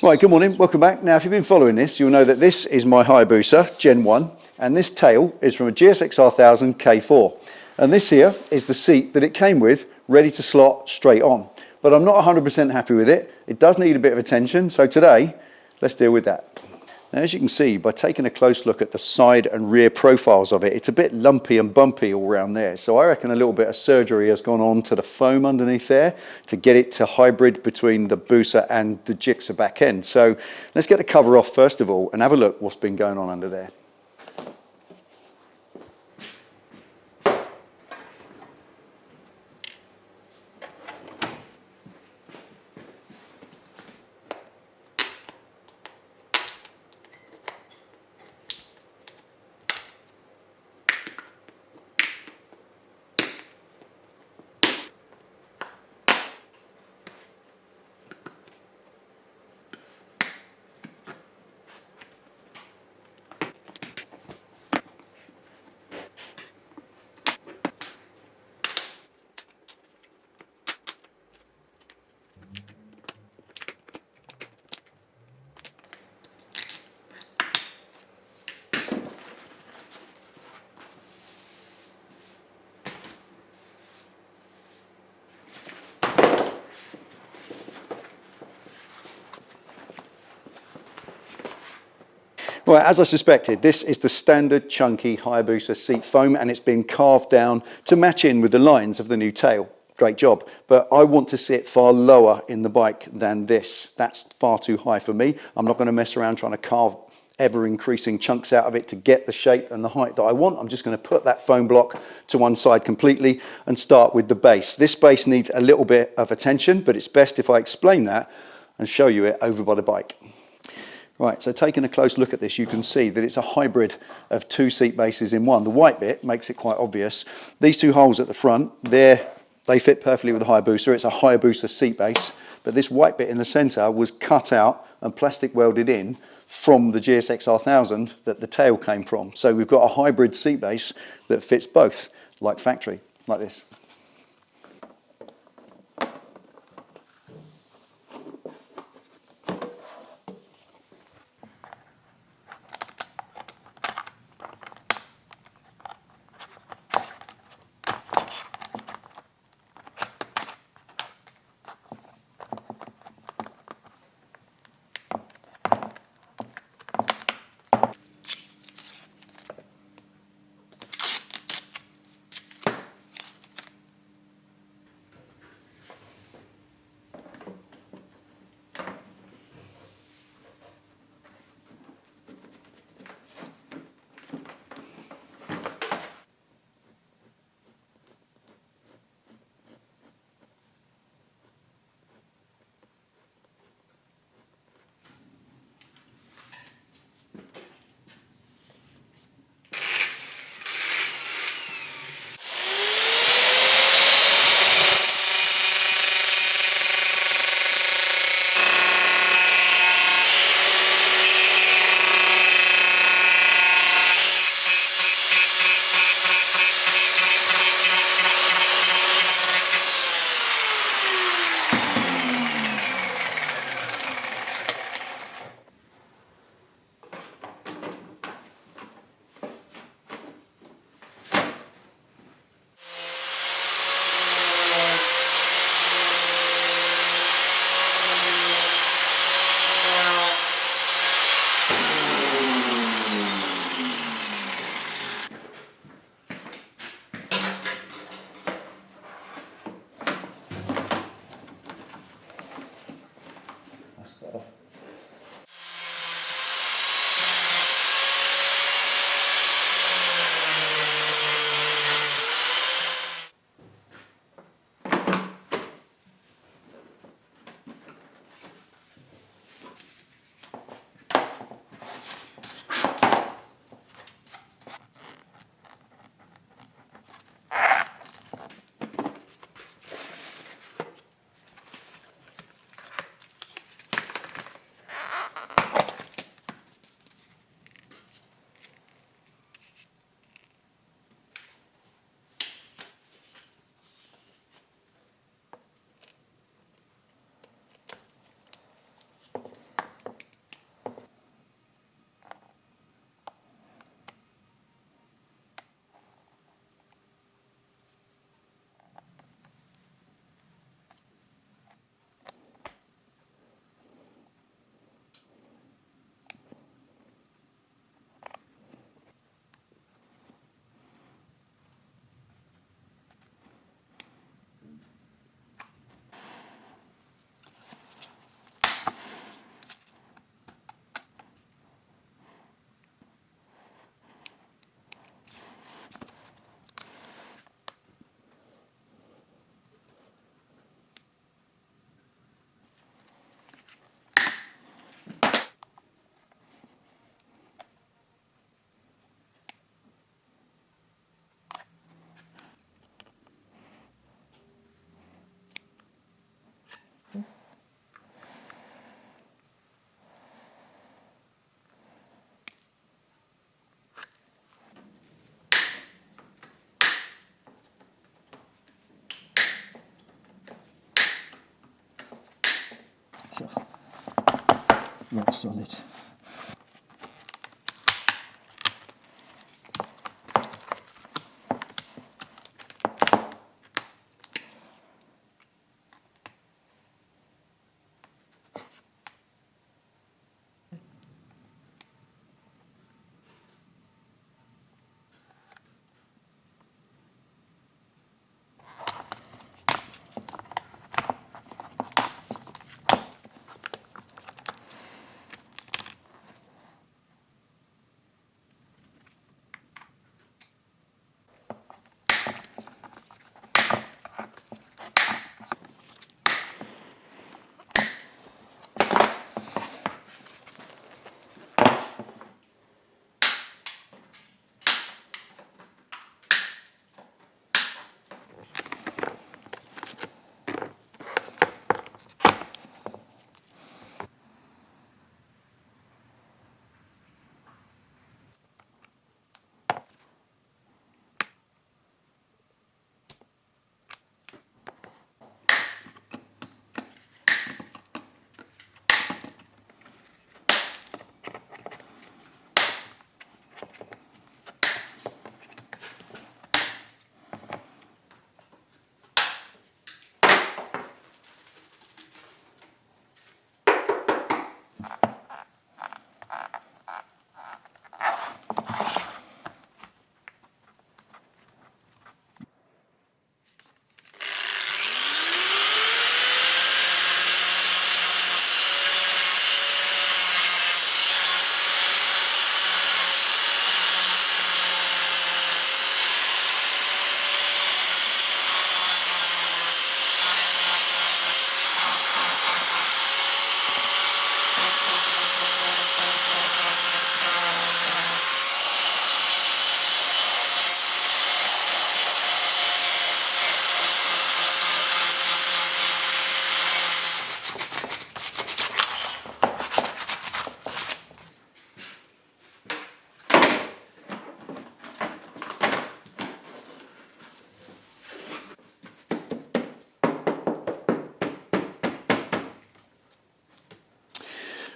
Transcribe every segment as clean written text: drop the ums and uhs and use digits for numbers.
Right, good morning, welcome back. Now, if you've been following this, you'll know that this is my HayaBusa Gen 1, and this tail is from a GSX 1000 K4. And this here is the seat that it came with, ready to slot straight on. But I'm not 100% happy with it. It does need a bit of attention, so today, let's deal with that. Now, as you can see, by taking a close look at the side and rear profiles of it, it's a bit lumpy and bumpy all around there. So I reckon a little bit of surgery has gone on to the foam underneath there to get it to hybrid between the Busa and the Gixer back end. So let's get the cover off first of all and have a look what's been going on under there. Right, as I suspected, this is the standard chunky HayaBusa seat foam, and it's been carved down to match in with the lines of the new tail. Great job. But I want to sit far lower in the bike than this. That's far too high for me. I'm not going to mess around trying to carve ever increasing chunks out of it to get the shape and the height that I want. I'm just going to put that foam block to one side completely and start with the base. This base needs a little bit of attention, but it's best if I explain that and show you it over by the bike. Right, so taking a close look at this, you can see that it's a hybrid of two seat bases in one. The white bit makes it quite obvious. These two holes at the front, they fit perfectly with the HayaBusa. It's a HayaBusa seat base, but this white bit in the centre was cut out and plastic welded in from the GSX 1000 that the tail came from. So we've got a hybrid seat base that fits both, like factory, like this. rock solid.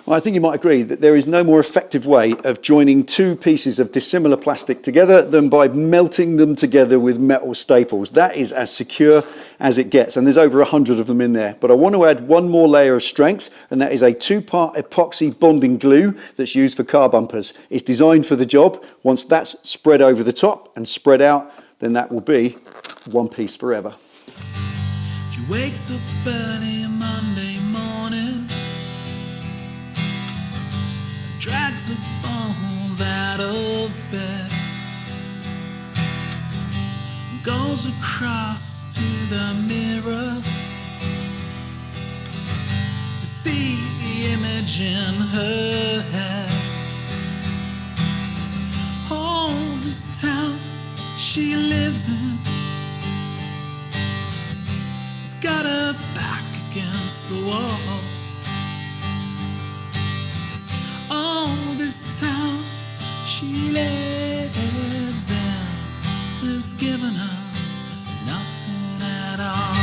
I think you might agree that there is no more effective way of joining two pieces of dissimilar plastic together than by melting them together with metal staples. That is as secure as it gets, and there's over 100 of them in there. But I want to add one more layer of strength, and that is a two-part epoxy bonding glue that's used for car bumpers. It's designed for the job. Once that's spread over the top and spread out, then that will be one piece forever. She wakes up early Monday morning, drags her bones out of bed, goes across to the mirror to see the image in her head. Oh, this town she lives in has got her back against the wall. Oh, this town she lives in has given her nothing at all.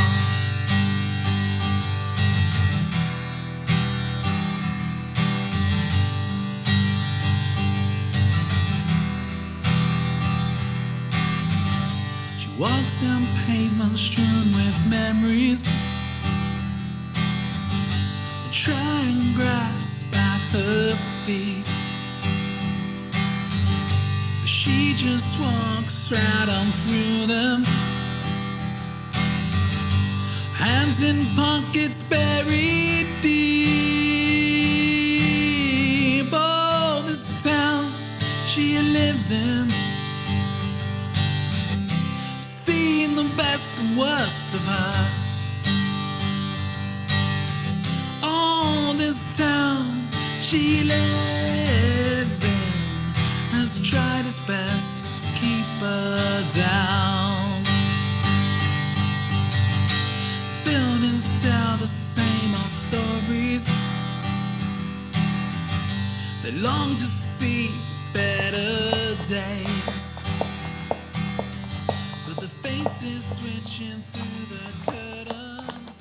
She walks down pavement strewn with memories, and try and grasp at her feet, but she just walks right on through them, hands in pockets buried deep. Oh, this town she lives in, seen the best and worst of her. Oh, this town she lives in has tried its best to keep her down. Buildings tell the same old stories, they long to see better days, but the faces switching through the curtains.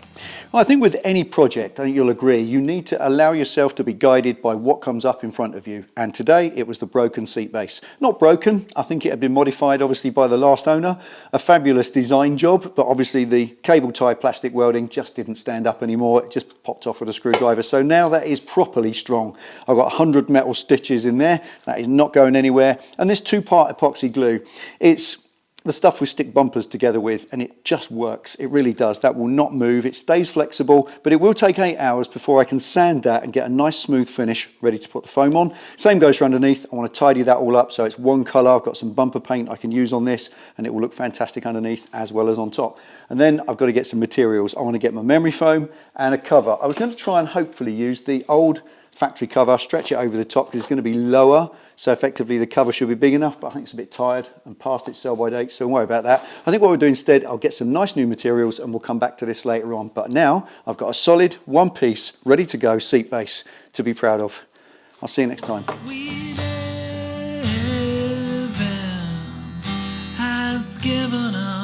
I think with any project, I think you'll agree, you need to allow yourself to be guided by what comes up in front of you. And today it was the broken seat base. Not broken, I think it had been modified obviously by the last owner. A fabulous design job, but obviously the cable tie plastic welding just didn't stand up anymore. It just popped off with a screwdriver. So now that is properly strong. I've got 100 metal stitches in there. That is not going anywhere. And this 2-part epoxy glue, it's the stuff we stick bumpers together with, and it just works. It really does. That will not move. It stays flexible, but it will take 8 hours before I can sand that and get a nice smooth finish ready to put the foam on. Same goes for underneath. I want to tidy that all up so it's one color. I've got some bumper paint I can use on this, and it will look fantastic underneath as well as on top. And then I've got to get some materials. I want to get my memory foam and a cover. I was going to try and hopefully use the old factory cover, stretch it over the top because it's going to be lower, so effectively the cover should be big enough, but I think it's a bit tired and past its sell by date, so don't worry about that. I think what we'll do instead, I'll get some nice new materials and we'll come back to this later on. But now I've got a solid one-piece, ready to go seat base to be proud of. I'll see you next time. We live in has given us